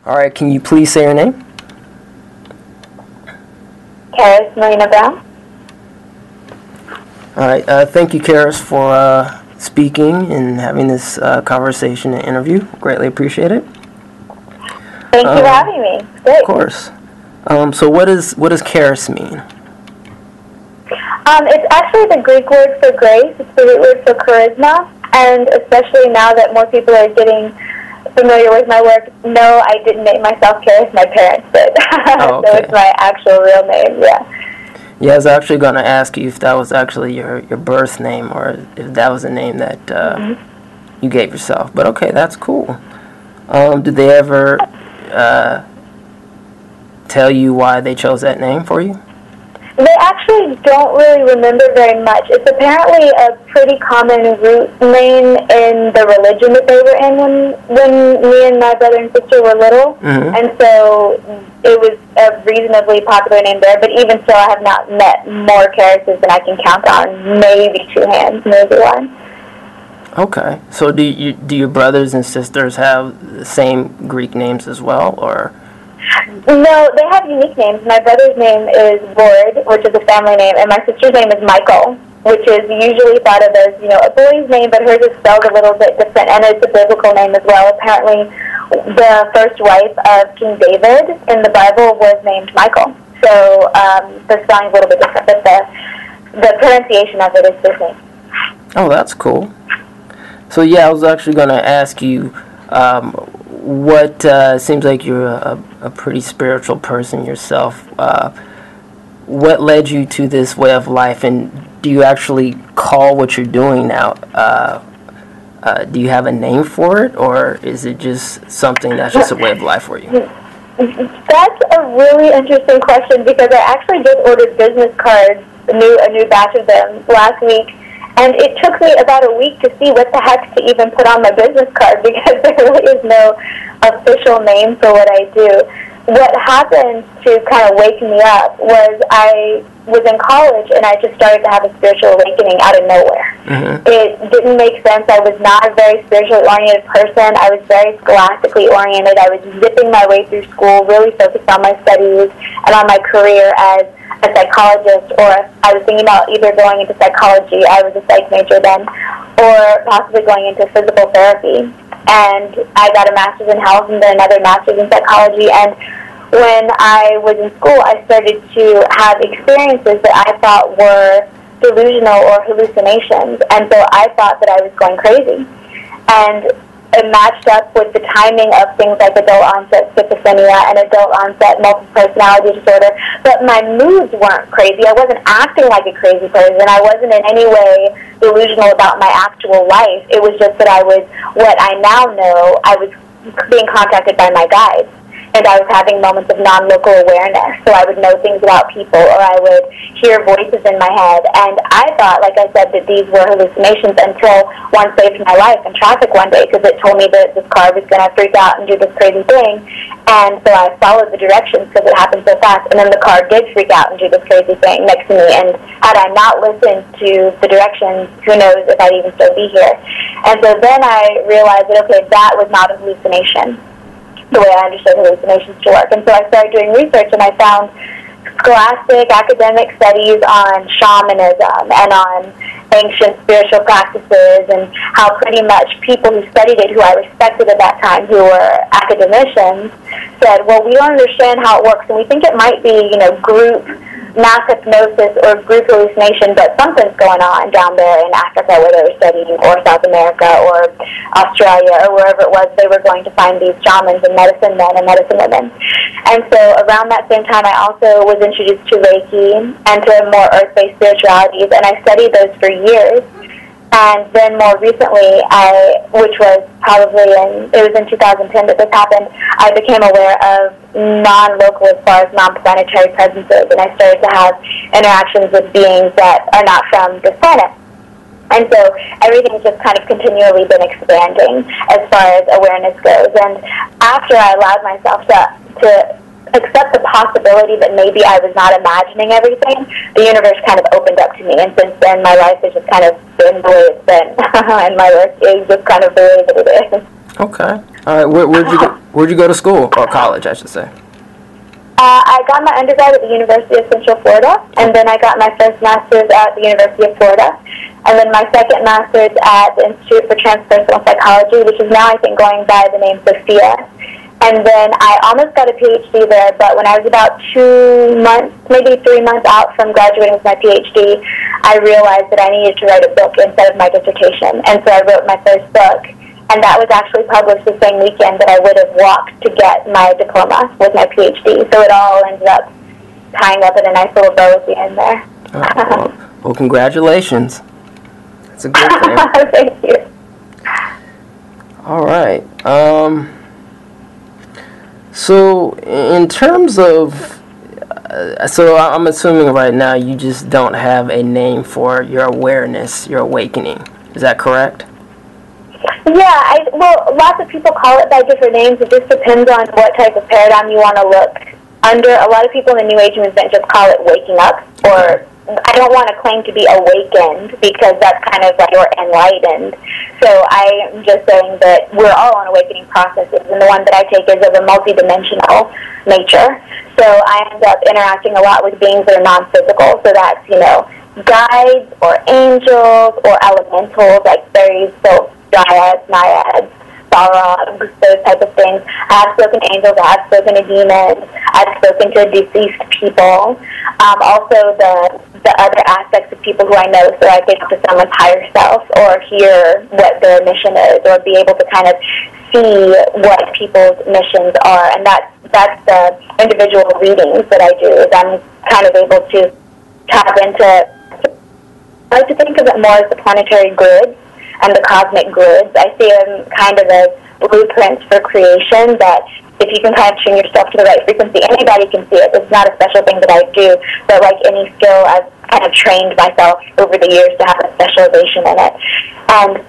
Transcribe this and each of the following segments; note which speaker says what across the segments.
Speaker 1: All right, can you please say your name?
Speaker 2: Charis Melina Brown.
Speaker 1: All right, thank you, Charis, for speaking and having this conversation and interview. Greatly appreciate it.
Speaker 2: Thank you for having me. Great.
Speaker 1: Of course. So what does Charis mean?
Speaker 2: It's actually the Greek word for grace. It's the root word for charisma. And especially now that more people are getting familiar with my work, no, I didn't name myself Charis. My parents did.
Speaker 1: Oh, okay.
Speaker 2: So it's my actual real name, yeah.
Speaker 1: Yeah, I was actually going to ask you if that was actually your birth name or if that was a name that you gave yourself. But okay, that's cool. Did they ever tell you why they chose that name for you?
Speaker 2: They actually don't really remember very much. It's apparently a pretty common root name in the religion that they were in when me and my brother and sister were little. Mm-hmm. And so it was a reasonably popular name there. But even so, I have not met more Charises than I can count on. Maybe two hands, maybe one.
Speaker 1: Okay. So do your brothers and sisters have the same Greek names as well, or?
Speaker 2: No, they have unique names. My brother's name is Ward, which is a family name, and my sister's name is Michael, which is usually thought of as, a boy's name, but hers is spelled a little bit different, and it's a biblical name as well. Apparently, the first wife of King David in the Bible was named Michael. So the spelling's a little bit different, but the pronunciation of it is the same.
Speaker 1: Oh, that's cool. So yeah, I was actually going to ask you, what seems like you're a pretty spiritual person yourself. What led you to this way of life, and do you actually call what you're doing now? Do you have a name for it, or is it just something that's just a way of life for you?
Speaker 2: That's a really interesting question, because I actually just ordered business cards, a new batch of them last week. And it took me about a week to see what the heck to even put on my business card, because there really is no official name for what I do. What happened to kind of wake me up was I was in college and I just started to have a spiritual awakening out of nowhere. Mm-hmm. It didn't make sense. I was not a very spiritually oriented person. I was very scholastically oriented. I was zipping my way through school, really focused on my studies and on my career as a psychologist, or I was thinking about either going into psychology, I was a psych major then, or possibly going into physical therapy. And I got a master's in health and then another master's in psychology. And when I was in school, I started to have experiences that I thought were delusional or hallucinations. And so I thought that I was going crazy. And it matched up with the timing of things like adult-onset schizophrenia and adult-onset multiple personality disorder. But my moods weren't crazy. I wasn't acting like a crazy person. I wasn't in any way delusional about my actual life. It was just that I was, what I now know, I was being contacted by my guides. And I was having moments of non-local awareness. So I would know things about people, or I would hear voices in my head. And I thought, like I said, that these were hallucinations until one saved my life in traffic one day, because it told me that this car was going to freak out and do this crazy thing. And so I followed the directions because it happened so fast. And then the car did freak out and do this crazy thing next to me. And had I not listened to the directions, who knows if I'd even still be here. And so then I realized that, okay, that was not a hallucination, the way I understood hallucinations to work. And so I started doing research, and I found scholastic academic studies on shamanism and on ancient spiritual practices, and how pretty much people who studied it, who I respected at that time, who were academicians, said, well, we don't understand how it works, and we think it might be, group mass hypnosis or group hallucination, but something's going on down there in Africa where they were studying, or South America, or Australia, or wherever it was. They were going to find these shamans and medicine men and medicine women. And so around that same time, I also was introduced to Reiki and to more earth-based spiritualities, and I studied those for years. And then more recently, which was probably it was in 2010 that this happened, I became aware of non-local as far as non-planetary presences, and I started to have interactions with beings that are not from this planet. And so everything's just kind of continually been expanding as far as awareness goes. And after I allowed myself to accept the possibility that maybe I was not imagining everything, the universe kind of opened up to me. And since then, my life has just kind of been the way it's been. And my work is just kind of the way that it is.
Speaker 1: Okay. All right. Where'd you go to school, or college, I should say?
Speaker 2: I got my undergrad at the University of Central Florida, and then I got my first master's at the University of Florida, and then my second master's at the Institute for Transpersonal Psychology, which is now, I think, going by the name Sophia. And then I almost got a PhD there, but when I was about 2 months, maybe 3 months out from graduating with my PhD, I realized that I needed to write a book instead of my dissertation. And so I wrote my first book, and that was actually published the same weekend that I would have walked to get my diploma with my PhD. So it all ended up tying up in a nice little bow at the end there.
Speaker 1: Well, congratulations. That's a good thing.
Speaker 2: Thank you.
Speaker 1: All right. So in terms of, so I'm assuming right now you just don't have a name for your awareness, your awakening. Is that correct?
Speaker 2: Yeah, well, lots of people call it by different names. It just depends on what type of paradigm you want to look under. A lot of people in the New Age movement just call it waking up, or I don't want to claim to be awakened because that's kind of like you're enlightened. So I'm just saying that we're all on awakening processes, and the one that I take is of a multidimensional nature. So I end up interacting a lot with beings that are non-physical. So that's, guides or angels or elementals like fairies, so dryads, naiads, Balrogs, those type of things. I have spoken to angels, I have spoken to demons, I've spoken to deceased people. Also the other aspects of people who I know, so I get to someone's higher self or hear what their mission is or be able to kind of see what people's missions are. And that's the individual readings that I do, is I'm kind of able to tap into, I like to think of it more as the planetary grids and the cosmic grids. I see them kind of as blueprints for creation, that if you can kind of tune yourself to the right frequency, anybody can see it. It's not a special thing that I do, but like any skill, I've kind of trained myself over the years to have a specialization in it. And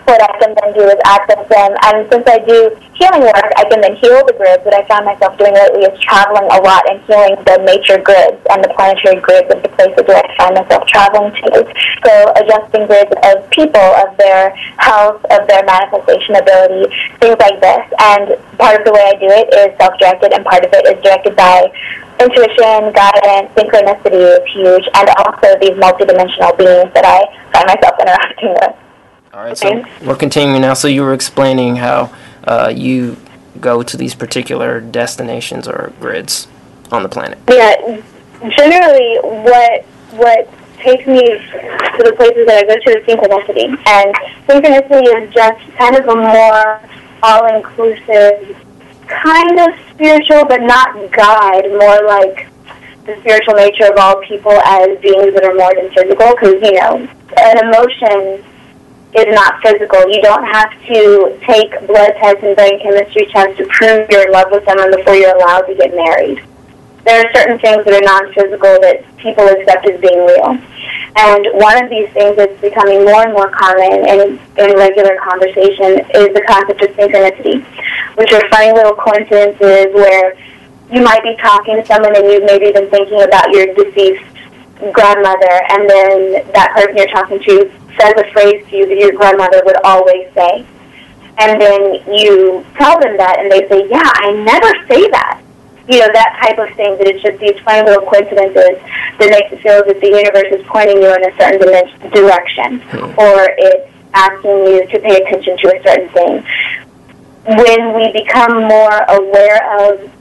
Speaker 2: what I can then do is access them. And since I do healing work, I can then heal the grids. What I found myself doing lately is traveling a lot and healing the nature grids and the planetary grids of the places where I find myself traveling to. So adjusting grids of people, of their health, of their manifestation ability, things like this. And part of the way I do it is self-directed, and part of it is directed by intuition, guidance, synchronicity is huge, and also these multidimensional beings that I find myself interacting with.
Speaker 1: All right, so we're continuing now. So you were explaining how you go to these particular destinations or grids on the planet.
Speaker 2: Yeah, generally what takes me to the places that I go to is synchronicity. And synchronicity is just kind of a more all-inclusive, kind of spiritual, but not guide, more like the spiritual nature of all people as beings that are more than physical, because, an emotion is not physical. You don't have to take blood tests and brain chemistry tests to prove you're in love with someone before you're allowed to get married. There are certain things that are non-physical that people accept as being real. And one of these things that's becoming more and more common in regular conversation is the concept of synchronicity, which are funny little coincidences where you might be talking to someone and you've maybe been thinking about your deceased grandmother, and then that person you're talking to says a phrase to you that your grandmother would always say. And then you tell them that, and they say, yeah, I never say that. That type of thing, that it's just these funny little coincidences that makes it feel that the universe is pointing you in a certain direction, or it's asking you to pay attention to a certain thing. When we become more aware of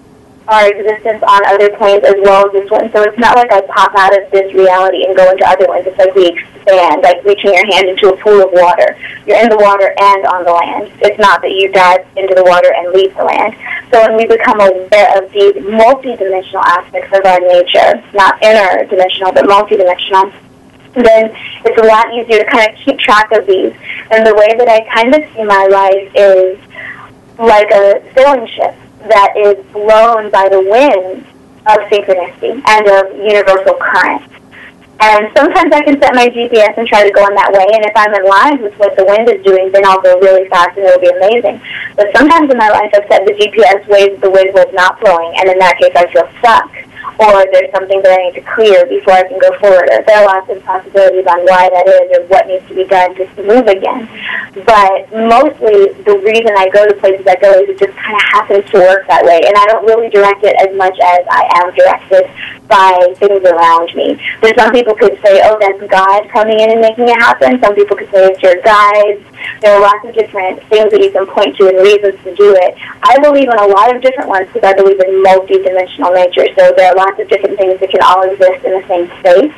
Speaker 2: our existence on other planes as well as this one. So it's not like I pop out of this reality and go into other ones. It's like we expand, like reaching your hand into a pool of water. You're in the water and on the land. It's not that you dive into the water and leave the land. So when we become aware of these multidimensional aspects of our nature, not interdimensional, but multidimensional, then it's a lot easier to kind of keep track of these. And the way that I kind of see my life is like a sailing ship that is blown by the wind of synchronicity and of universal current. And sometimes I can set my GPS and try to go in that way, and if I'm in line with what the wind is doing, then I'll go really fast and it'll be amazing. But sometimes in my life I've set the GPS ways the wind was not blowing, and in that case I feel stuck. or there's something that I need to clear before I can go forward. Or there are lots of possibilities on why that is or what needs to be done to move again. But mostly the reason I go to places I go is it just kind of happens to work that way, and I don't really direct it as much as I am directed by things around me. But some people could say, oh, that's God coming in and making it happen. Some people could say it's your guides. There are lots of different things that you can point to and reasons to do it. I believe in a lot of different ones because I believe in multi-dimensional nature. So there are lots of different things that can all exist in the same space.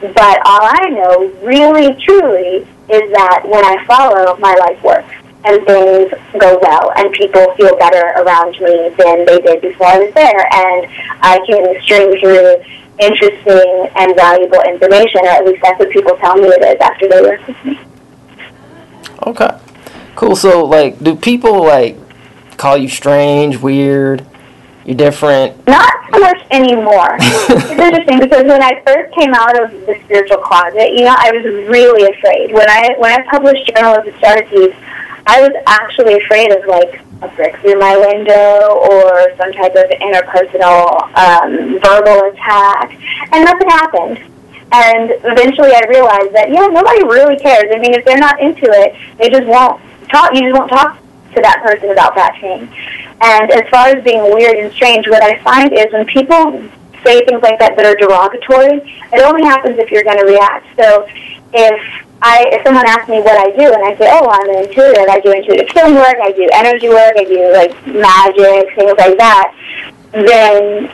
Speaker 2: But all I know, really, truly, is that when I follow, my life works. And things go well, and people feel better around me than they did before I was there. And I can string through interesting and valuable information, or at least that's what people tell me it is after they work with me.
Speaker 1: Okay. Cool. So, like, do people, like, call you strange, weird, you're different?
Speaker 2: Not so much anymore. It's interesting because when I first came out of the spiritual closet, you know, I was really afraid. When I published Journal of the Starseed, I was actually afraid of, like, a brick through my window or some type of interpersonal verbal attack, and nothing happened. And eventually I realized that, yeah, nobody really cares. I mean, if they're not into it, they just won't talk. You just won't talk to that person about that thing. And as far as being weird and strange, what I find is when people say things like that are derogatory, it only happens if you're going to react. So if someone asks me what I do, and I say, oh, I'm an intuitive, I do intuitive healing work, I do energy work, I do, like, magic, things like that, then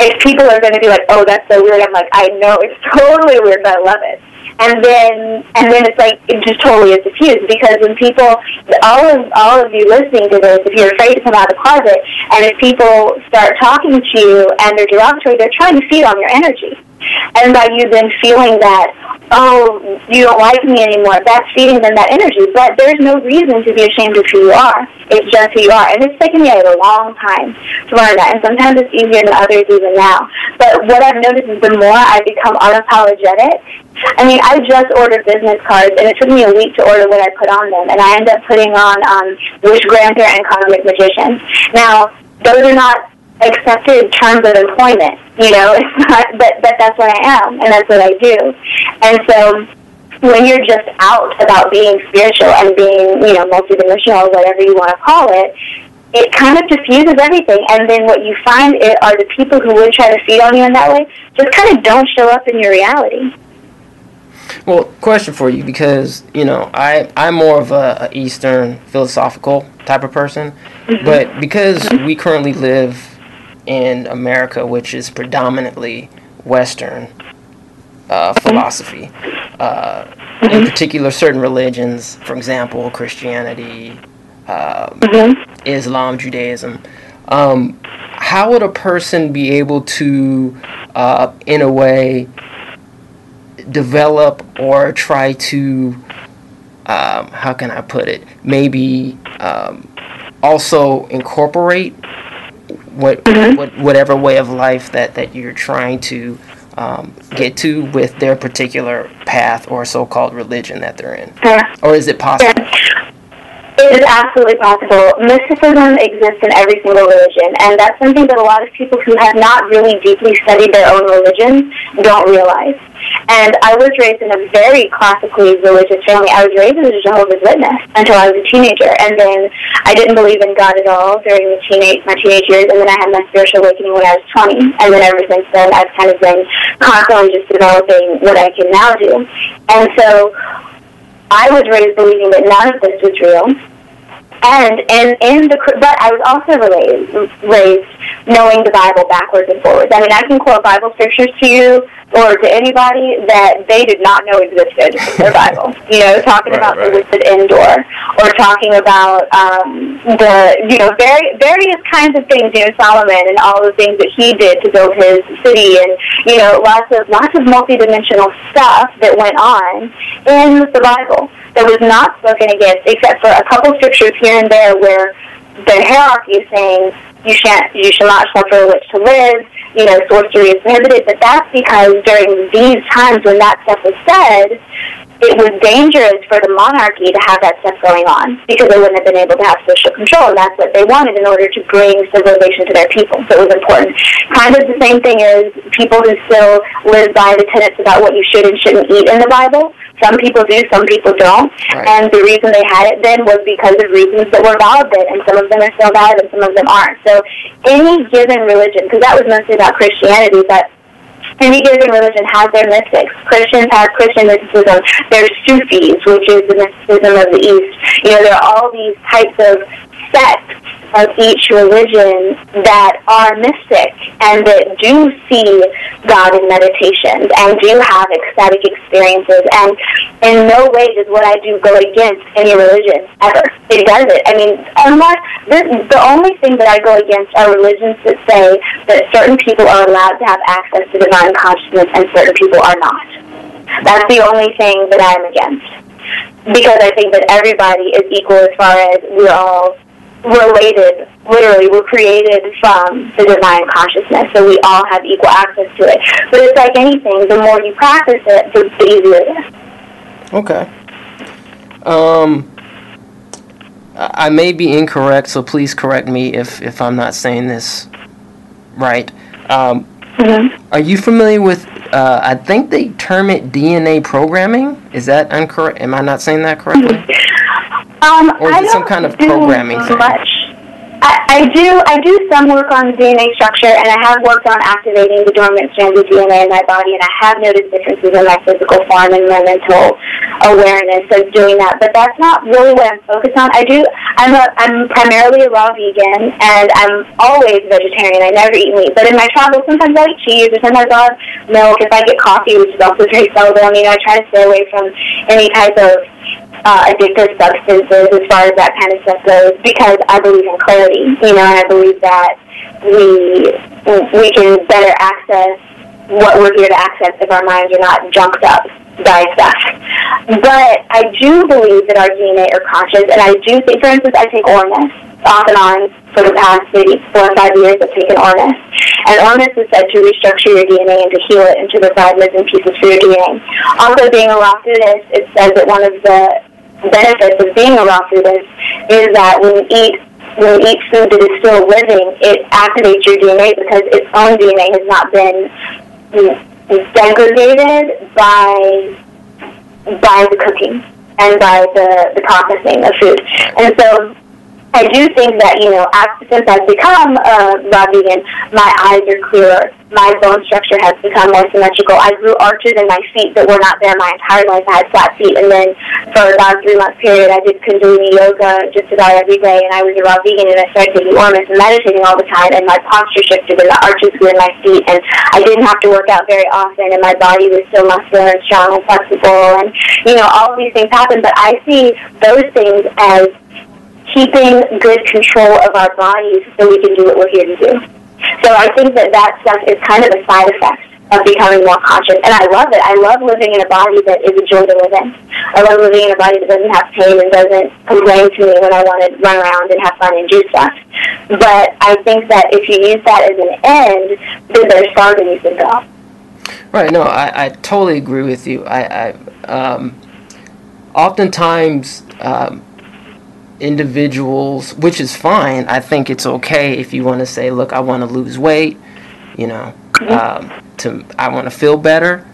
Speaker 2: if people are going to be like, oh, that's so weird, I'm like, I know, it's totally weird, but I love it. And then it's like, it just totally is diffused, because when people, all of you listening to this, if you're afraid to come out of the closet, and if people start talking to you and they're derogatory, they're trying to feed on your energy. And by you then feeling that, oh, you don't like me anymore, that's feeding them that energy. But there's no reason to be ashamed of who you are. It's just who you are. And it's taken me a long time to learn that. And sometimes it's easier than others even now. But what I've noticed is the more I become unapologetic, I mean, I just ordered business cards, and it took me a week to order what I put on them. And I end up putting on Wish Granter and Karmic Magician. Now, those are not accepted terms of employment, you know, it's not, but that's what I am, and that's what I do. And so when you're just out about being spiritual and being, you know, multidimensional, whatever you want to call it, it kind of diffuses everything. And then what you find are the people who would try to feed on you in that way just kind of don't show up in your reality.
Speaker 1: Well, question for you, because, you know, I'm more of a Eastern philosophical type of person, but because we currently live in America, which is predominantly Western philosophy, in particular certain religions, for example, Christianity, Islam, Judaism, how would a person be able to, in a way, develop or try to, how can I put it, maybe also incorporate whatever way of life that you're trying to get to with their particular path or so-called religion that they're in? Or is it possible?
Speaker 2: It is absolutely possible. Mysticism exists in every single religion, and that's something that a lot of people who have not really deeply studied their own religion don't realize. And I was raised in a very classically religious family. I was raised as a Jehovah's Witness until I was a teenager, and then I didn't believe in God at all during my teenage years, and then I had my spiritual awakening when I was 20, and then ever since then I've kind of been constantly just developing what I can now do. And so I was raised believing that none of this was real. But I was also raised knowing the Bible backwards and forwards. I mean, I can quote Bible scriptures to you or to anybody that they did not know existed in their Bible. You know, talking about the wicked indoor, or talking about various kinds of things. You know, Solomon and all the things that he did to build his city, and you know, lots of multidimensional stuff that went on in the Bible that was not spoken against, except for a couple scriptures here and there where the hierarchy is saying you shall not suffer a witch to live, you know, sorcery is prohibited. But that's because during these times when that stuff was said, it was dangerous for the monarchy to have that stuff going on because they wouldn't have been able to have social control, and that's what they wanted in order to bring civilization to their people. So it was important. Kind of the same thing as people who still live by the tenets about what you should and shouldn't eat in the Bible. Some people do, some people don't. Right. And the reason they had it then was because of reasons that were valid, and some of them are still valid and some of them aren't. So any given religion, because that was mostly about Christianity, but any given religion has their mystics. Christians have Christian mysticism. There's Sufis, which is the mysticism of the East. You know, there are all these types of sects of each religion that are mystic and that do see God in meditations and do have ecstatic experiences. And in no way does what I do go against any religion, ever. It doesn't. I mean, the only thing that I go against are religions that say that certain people are allowed to have access to divine consciousness and certain people are not. That's the only thing that I'm against. Because I think that everybody is equal as far as we're all related, literally, we're created from the divine consciousness, so we all have equal access to it. But it's like anything, the more you practice it, the easier it is.
Speaker 1: Okay. I may be incorrect, so please correct me if I'm not saying this right. Are you familiar with, I think they term it DNA programming? Is that incorrect? Am I not saying that correctly? Or is it some kind of programming thing?
Speaker 2: I do some work on DNA structure, and I have worked on activating the dormant strands of DNA in my body, and I have noticed differences in my physical form and my mental awareness of doing that. But that's not really what I'm focused on. I'm primarily a raw vegan, and I'm always vegetarian. I never eat meat. But in my travels, sometimes I'll eat cheese, or sometimes I'll have milk. If I get coffee, which is also very seldom, I try to stay away from any type of addictive substances as far as that kind of stuff goes, because I believe in clarity, and I believe that we can better access what we're here to access if our minds are not junked up by stuff. But I do believe that our DNA are conscious, and I do think, for instance, I take Ormus off and on for the past maybe 4 or 5 years. I've taken Ormus, and Ormus is said to restructure your DNA and to heal it and to provide missing pieces for your DNA. Also, being a raw foodist, it says that one of the benefits of being a raw foodist is that when you eat food that is still living, it activates your DNA because its own DNA has not been degraded by the cooking and by the processing of food. And so I do think that, since I've become a raw vegan, my eyes are clearer. My bone structure has become more symmetrical. I grew arches in my feet that were not there my entire life. I had flat feet, and then for about a 3-month period, I did Kundalini yoga just about every day, and I was a raw vegan, and I started taking Ormus and meditating all the time, and my posture shifted, and the arches grew in my feet, and I didn't have to work out very often, and my body was still muscular and strong and flexible, and, all of these things happened, but I see those things as keeping good control of our bodies so we can do what we're here to do. So I think that stuff is kind of a side effect of becoming more conscious, and I love it. I love living in a body that is a joy to live in. I love living in a body that doesn't have pain and doesn't complain to me when I want to run around and have fun and do stuff. But I think that if you use that as an end, then there's farther you can go.
Speaker 1: Right, no, I totally agree with you. Oftentimes, individuals, which is fine. I think it's okay if you want to say, look, I want to lose weight, I want to feel better.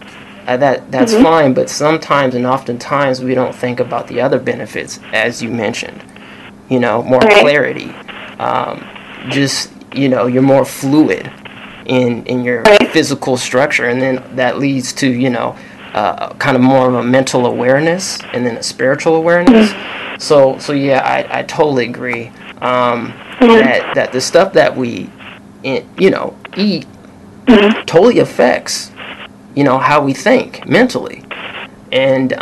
Speaker 1: That's fine, but sometimes and oftentimes we don't think about the other benefits, as you mentioned. More clarity. You're more fluid in your physical structure, and then that leads to, kind of more of a mental awareness and then a spiritual awareness. So yeah, I totally agree that the stuff that we, eat totally affects, how we think mentally. And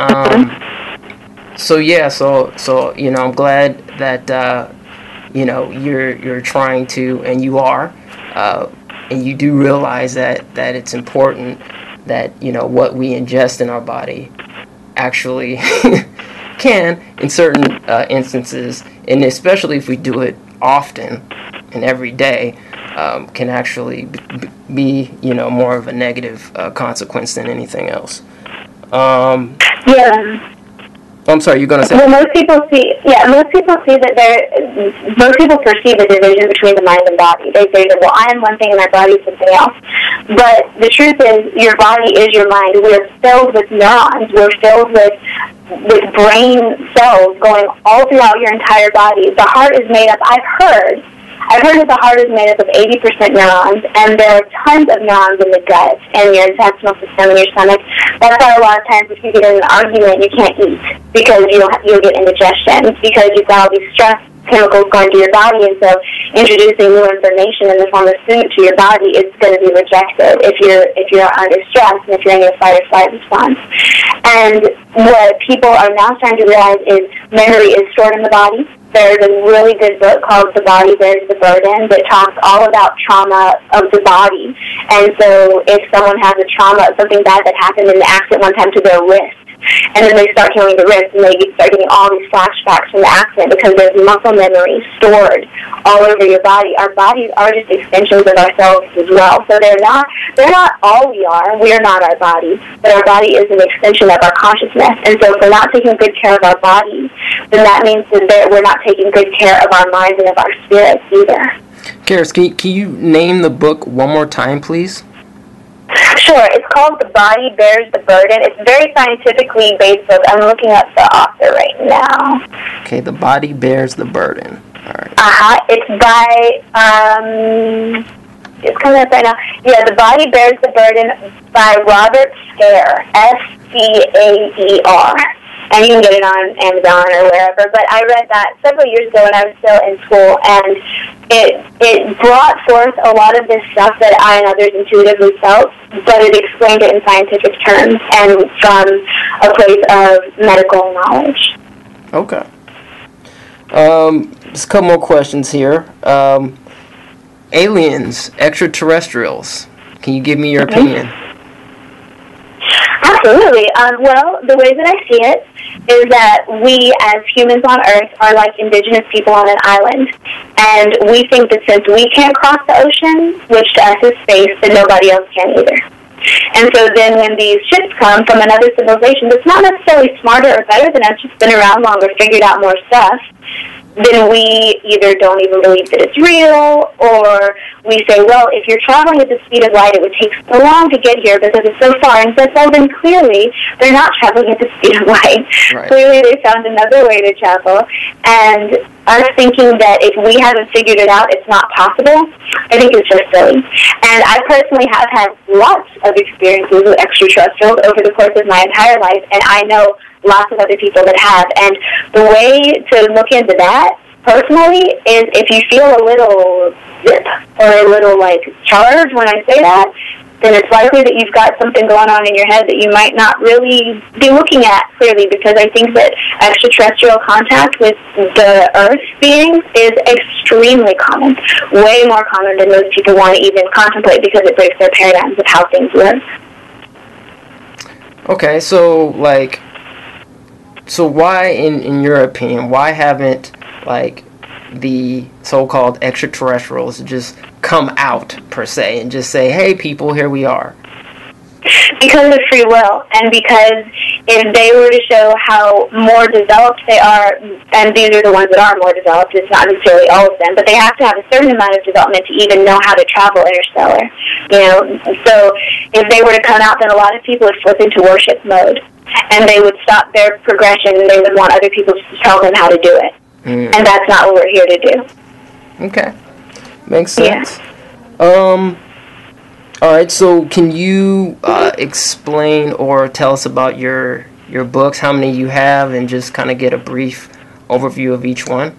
Speaker 1: so I'm glad that you're trying to, and you are, and you do realize that it's important that what we ingest in our body actually can, in certain instances, and especially if we do it often and every day, can actually be more of a negative consequence than anything else.
Speaker 2: Yeah.
Speaker 1: I'm sorry, you're going to say?
Speaker 2: Well, most people see that most people perceive a division between the mind and body. They say that, well, I am one thing and my body is something else. But the truth is, your body is your mind. We're filled with neurons. We're filled with brain cells going all throughout your entire body. The heart is made up, I've heard that the heart is made up of 80% neurons, and there are tons of neurons in the gut and your intestinal system and your stomach. That's why a lot of times if you get in an argument, you can't eat because you'll get indigestion because you've got all these stress chemicals going to your body, and so introducing new information in the form of food to your body is going to be rejected if you're under stress and if you're in your fight or flight response. And what people are now starting to realize is memory is stored in the body. There's a really good book called The Body Bears the Burden that talks all about trauma of the body. And so if someone has a trauma of something bad that happened in the accident one time to their wrist, and then they start healing the wrist, and they start getting all these flashbacks from the accident because there's muscle memory stored all over your body. Our bodies are just extensions of ourselves as well. So they're not all we are. We are not our body, but our body is an extension of our consciousness. And so if we're not taking good care of our bodies, then that means that we're not taking good care of our minds and of our spirits either.
Speaker 1: Charis, can you name the book one more time, please?
Speaker 2: Sure. It's called The Body Bears the Burden. It's a very scientifically based book. I'm looking up the author right now.
Speaker 1: Okay, The Body Bears the Burden. All right.
Speaker 2: It's by, it's coming up right now. Yeah, The Body Bears the Burden by Robert Scaer, Scaer. And you can get it on Amazon or wherever. But I read that several years ago when I was still in school, and it brought forth a lot of this stuff that I and others intuitively felt, but it explained it in scientific terms and from a place of medical knowledge.
Speaker 1: Okay. Just a couple more questions here. Aliens, extraterrestrials. Can you give me your opinion?
Speaker 2: Absolutely. Well, the way that I see it is that we as humans on Earth are like indigenous people on an island. And we think that since we can't cross the ocean, which to us is space, then nobody else can either. And so then when these ships come from another civilization that's not necessarily smarter or better than us, just been around longer, figured out more stuff, then we either don't even believe that it's real, or we say, well, if you're traveling at the speed of light, it would take so long to get here because it's so far. And so, then clearly, they're not traveling at the speed of light. Right. Clearly, they found another way to travel. And us thinking that if we haven't figured it out, it's not possible, I think it's just silly. And I personally have had lots of experiences with extraterrestrials over the course of my entire life, and I know lots of other people that have. And the way to look into that, personally, is if you feel a little zip or a little, charge when I say that, then it's likely that you've got something going on in your head that you might not really be looking at clearly, because I think that extraterrestrial contact with the Earth beings is extremely common, way more common than most people want to even contemplate, because it breaks their paradigms of how things work.
Speaker 1: Okay, so why, in your opinion, why haven't, the so-called extraterrestrials just come out, per se, and just say, hey, people, here we are?
Speaker 2: Because of free will, and because if they were to show how more developed they are, and these are the ones that are more developed, it's not necessarily all of them, but they have to have a certain amount of development to even know how to travel interstellar, So if they were to come out, then a lot of people would flip into worship mode, and they would stop their progression, and they would want other people to tell them how to do it. And that's not what we're here to do.
Speaker 1: Okay. Makes sense. Yeah. All right, so can you explain or tell us about your books, how many you have, and just kind of get a brief overview of each one?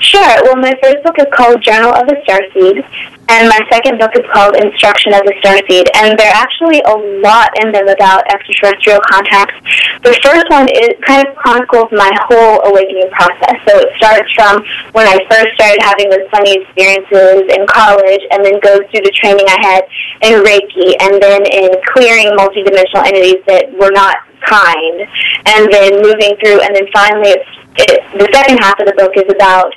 Speaker 2: Sure. Well, my first book is called Journal of the Starseed, and my second book is called Instruction of the Starseed, and there are actually a lot in them about extraterrestrial contacts. The first one kind of chronicles my whole awakening process. So it starts from when I first started having those funny experiences in college, and then goes through the training I had in Reiki, and then in clearing multidimensional entities that were not kind, and then moving through, and then finally the second half of the book is about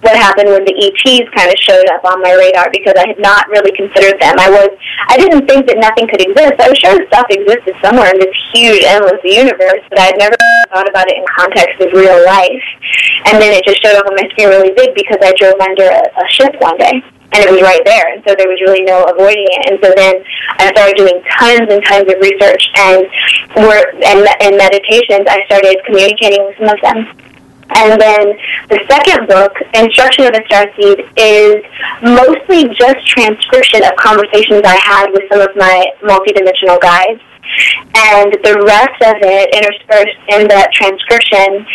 Speaker 2: what happened when the ETs kind of showed up on my radar, because I had not really considered them. I didn't think that nothing could exist. I was sure stuff existed somewhere in this huge, endless universe, but I had never thought about it in context of real life. And then it just showed up on my screen really big because I drove under a ship one day. And it was right there, and so there was really no avoiding it. And so then I started doing tons and tons of research and meditations. I started communicating with some of them. And then the second book, Instruction of a Starseed, is mostly just transcription of conversations I had with some of my multidimensional guides. And the rest of it, interspersed in that transcription,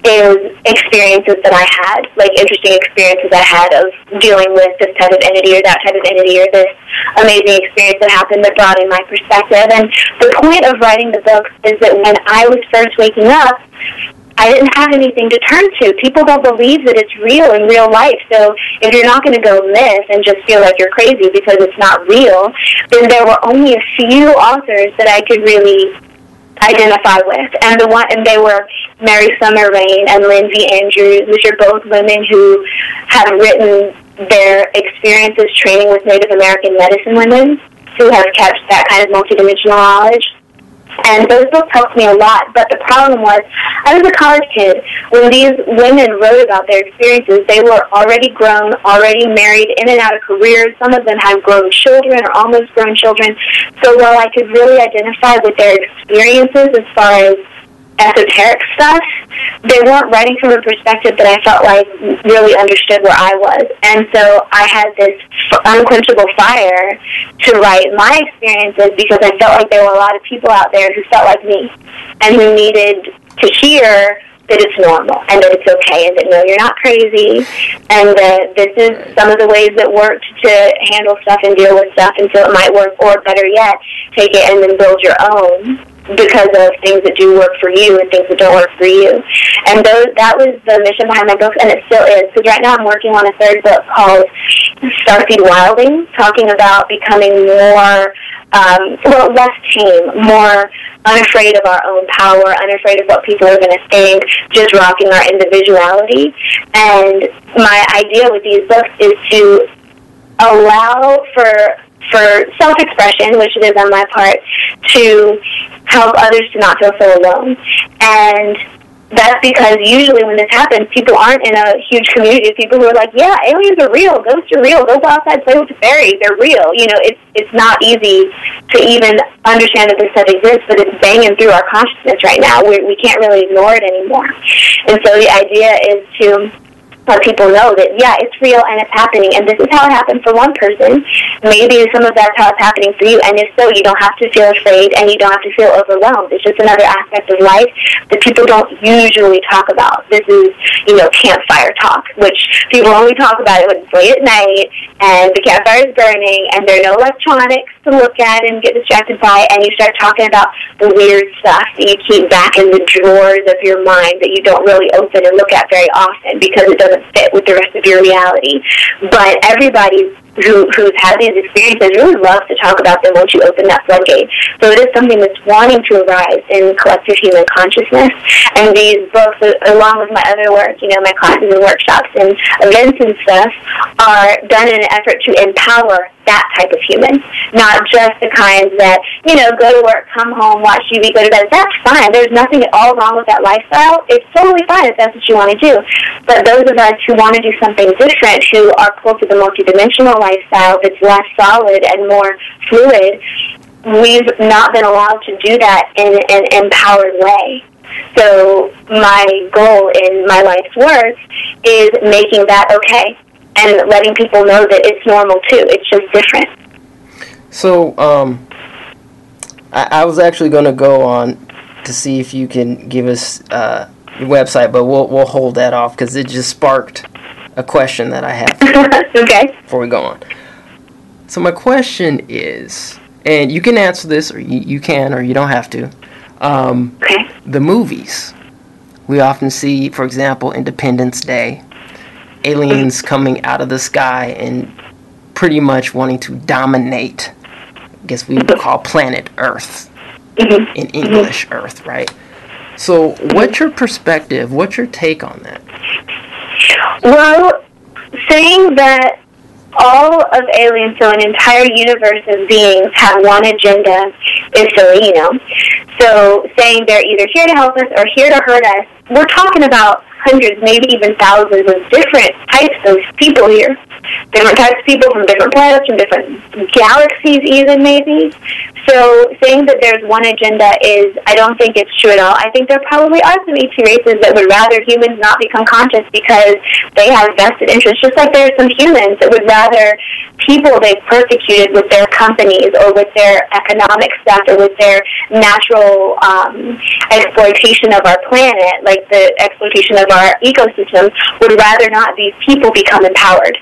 Speaker 2: is experiences that I had, like interesting experiences I had of dealing with this type of entity or that type of entity, or this amazing experience that happened that brought in my perspective. And the point of writing the books is that when I was first waking up, I didn't have anything to turn to. People don't believe that it's real in real life. So if you're not going to go miss and just feel like you're crazy because it's not real, then there were only a few authors that I could really identify with, and they were Mary Summer Rain and Lindsay Andrews, which are both women who have written their experiences training with Native American medicine women who have kept that kind of multidimensional knowledge. And those books helped me a lot, but the problem was, I was a college kid. When these women wrote about their experiences, they were already grown, already married, in and out of careers. Some of them had grown children or almost grown children. So while I could really identify with their experiences as far as esoteric stuff, they weren't writing from a perspective that I felt like really understood where I was. And so I had this unquenchable fire to write my experiences, because I felt like there were a lot of people out there who felt like me and who needed to hear that it's normal and that it's okay and that, no, you're not crazy, and that this is some of the ways that worked to handle stuff and deal with stuff, and so it might work, or better yet, take it and then build your own, because of things that do work for you and things that don't work for you. And that was the mission behind my books, and it still is. Because right now I'm working on a third book called Starseed Wilding, talking about becoming more, less tame, more unafraid of our own power, unafraid of what people are going to think, just rocking our individuality. And my idea with these books is to allow for self-expression, which it is on my part, to help others to not feel so alone. And that's because usually when this happens, people aren't in a huge community of people who are like, yeah, aliens are real, ghosts are real, go outside, play with the fairies, they're real. You know, it's not easy to even understand that this stuff exists, but it's banging through our consciousness right now. We can't really ignore it anymore. And so the idea is to let people know that, yeah, it's real and it's happening, and this is how it happened for one person. Maybe some of that's how it's happening for you, and if so, you don't have to feel afraid and you don't have to feel overwhelmed. It's just another aspect of life that people don't usually talk about. This is, campfire talk, which people only talk about it when it's late at night and the campfire is burning and there are no electronics to look at and get distracted by, and you start talking about the weird stuff that you keep back in the drawers of your mind that you don't really open and look at very often because it doesn't fit with the rest of your reality. But everybody who's had these experiences really loves to talk about them once you open that floodgate. So it is something that's wanting to arise in collective human consciousness. And these books, along with my other work, my classes and workshops and events and stuff, are done in an effort to empower that type of human, not just the kinds that, go to work, come home, watch TV, go to bed. That's fine. There's nothing at all wrong with that lifestyle. It's totally fine if that's what you want to do. But those of us who want to do something different, who are pulled to the multidimensional lifestyle that's less solid and more fluid, we've not been allowed to do that in an empowered way. So my goal in my life's work is making that okay and letting people know that it's normal too. It's just different.
Speaker 1: So, I was actually going to go on to see if you can give us your website, but we'll hold that off because it just sparked a question that I have.
Speaker 2: Okay.
Speaker 1: Before we go on. So my question is, and you can answer this, or you can, or you don't have to.
Speaker 2: Okay.
Speaker 1: The movies. We often see, for example, Independence Day, aliens coming out of the sky and pretty much wanting to dominate, I guess we would call planet Earth, in English, Earth, right? So what's your perspective, what's your take on that?
Speaker 2: Well, saying that all of aliens, so an entire universe of beings, have one agenda is silly, So saying they're either here to help us or here to hurt us, we're talking about hundreds, maybe even thousands of different types of people here. Different types of people from different planets, from different galaxies even, maybe. So saying that there's one agenda I don't think it's true at all. I think there probably are some ET races that would rather humans not become conscious because they have vested interests, just like there are some humans that would rather people they've persecuted with their companies or with their economic stuff or with their natural exploitation of our planet, like the exploitation of our ecosystem, would rather not these people become empowered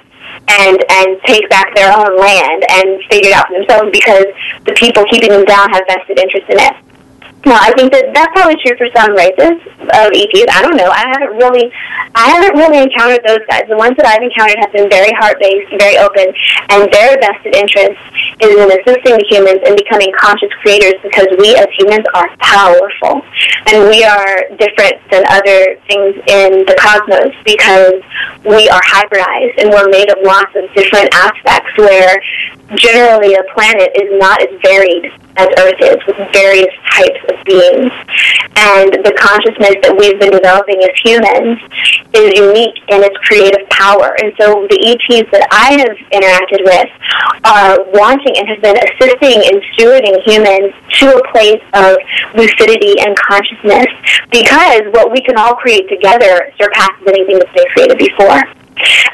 Speaker 2: and take back their own land and figure it out for themselves because the people keeping them down have vested interest in it. Now, I think that's probably true for some races of ETs. I don't know. I haven't really encountered those guys. The ones that I've encountered have been very heart-based, very open, and their vested interest is in assisting the humans in becoming conscious creators because we as humans are powerful, and we are different than other things in the cosmos because we are hybridized, and we're made of lots of different aspects where generally a planet is not as varied as Earth is, with various types of beings. And the consciousness that we've been developing as humans is unique in its creative power. And so the ETs that I have interacted with are wanting and have been assisting in stewarding humans to a place of lucidity and consciousness because what we can all create together surpasses anything that's been created before.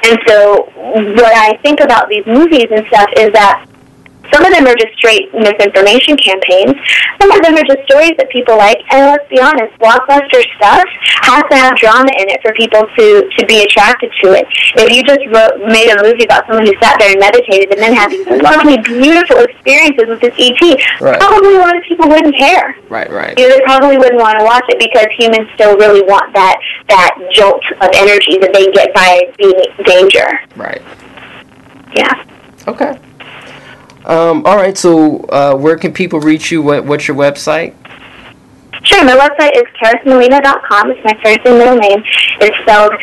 Speaker 2: And so what I think about these movies and stuff is that some of them are just straight misinformation campaigns. Some of them are just stories that people like. And let's be honest, blockbuster stuff has to have drama in it for people to be attracted to it. If you just made a movie about someone who sat there and meditated and then had these lovely, beautiful experiences with this ET, right, probably a lot of people wouldn't care.
Speaker 1: Right.
Speaker 2: They probably wouldn't want to watch it because humans still really want that jolt of energy that they get by being in danger.
Speaker 1: Right.
Speaker 2: Yeah.
Speaker 1: Okay. All right, so where can people reach you? What's your website?
Speaker 2: Sure, my website is charismelina.com. It's my first and middle name. It's spelled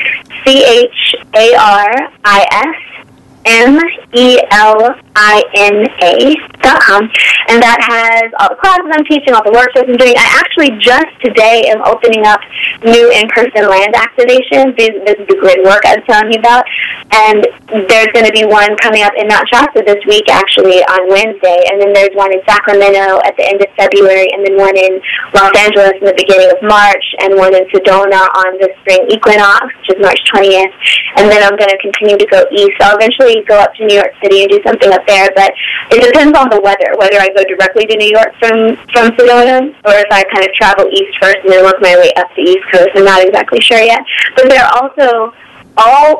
Speaker 2: CharisMelina.com. And that has all the classes I'm teaching, all the workshops I'm doing. I actually just today am opening up new in-person land activations. This is the grid work I was telling you about. And there's going to be one coming up in Mount Shasta this week, actually, on Wednesday. And then there's one in Sacramento at the end of February, and then one in Los Angeles in the beginning of March, and one in Sedona on the spring equinox, which is March 20th. And then I'm going to continue to go east. I'll eventually go up to New York City and do something up there, but it depends on the weather, whether I go directly to New York from Sedona, or if I kind of travel east first and then work my way up the East Coast. I'm not exactly sure yet. But there are also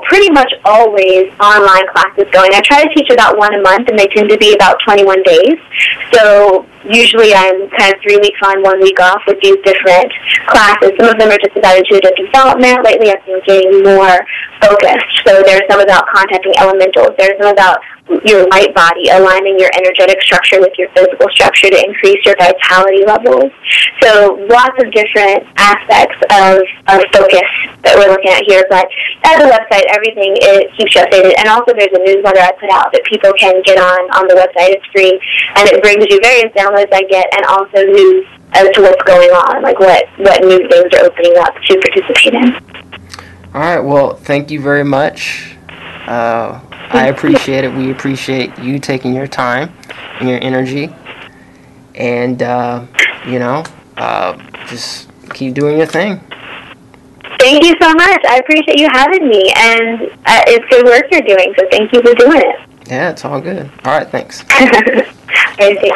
Speaker 2: pretty much always online classes going. I try to teach about one a month, and they tend to be about 21 days. So usually I'm kind of 3 weeks on, 1 week off with these different classes. Some of them are just about intuitive development. Lately I've been getting more focused. So there's some about contacting elementals. There's some about your light body, aligning your energetic structure with your physical structure to increase your vitality levels. So lots of different aspects of focus that we're looking at here. But at the website, everything keeps you updated. And also there's a newsletter I put out that people can get on the website. It's free, and it brings you various downloads I get and also news as to what's going on, like what new things are opening up to participate in.
Speaker 1: All right, well, thank you very much. I appreciate it. We appreciate you taking your time and your energy. And, just keep doing your thing.
Speaker 2: Thank you so much. I appreciate you having me. And it's good work you're doing, so thank you for doing it.
Speaker 1: Yeah, it's all good. All right, thanks.
Speaker 2: Thank you.